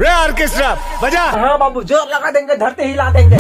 रे ऑर्केस्ट्रा बजा। हाँ बाबू, जोर लगा देंगे, धरते हिला देंगे।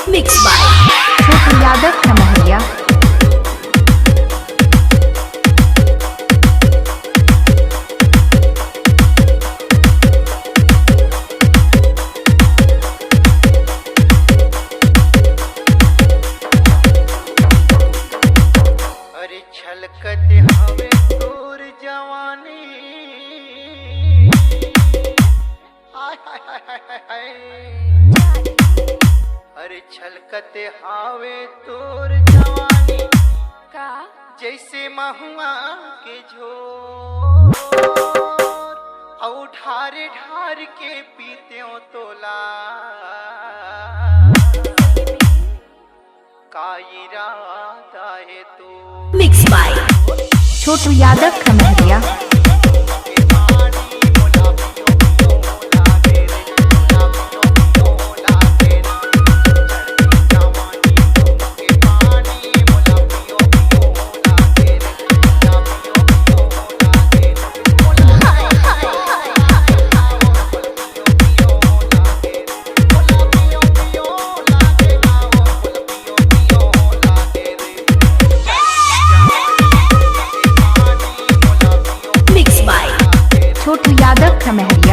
Mix by Chhotu Yadav Khamhariya. अरे छलकते हवे तोर जवानी, हाय हाय हाय हाय हाय। अरे छलकते हावे तोर जवानी का जैसे महुआ के झोर, औ ढारे ढार के पीते हो तोला, का इरादा है तो। Mix by Chhotu Yadav Khamhariya. छोटू यादव खमहरिया।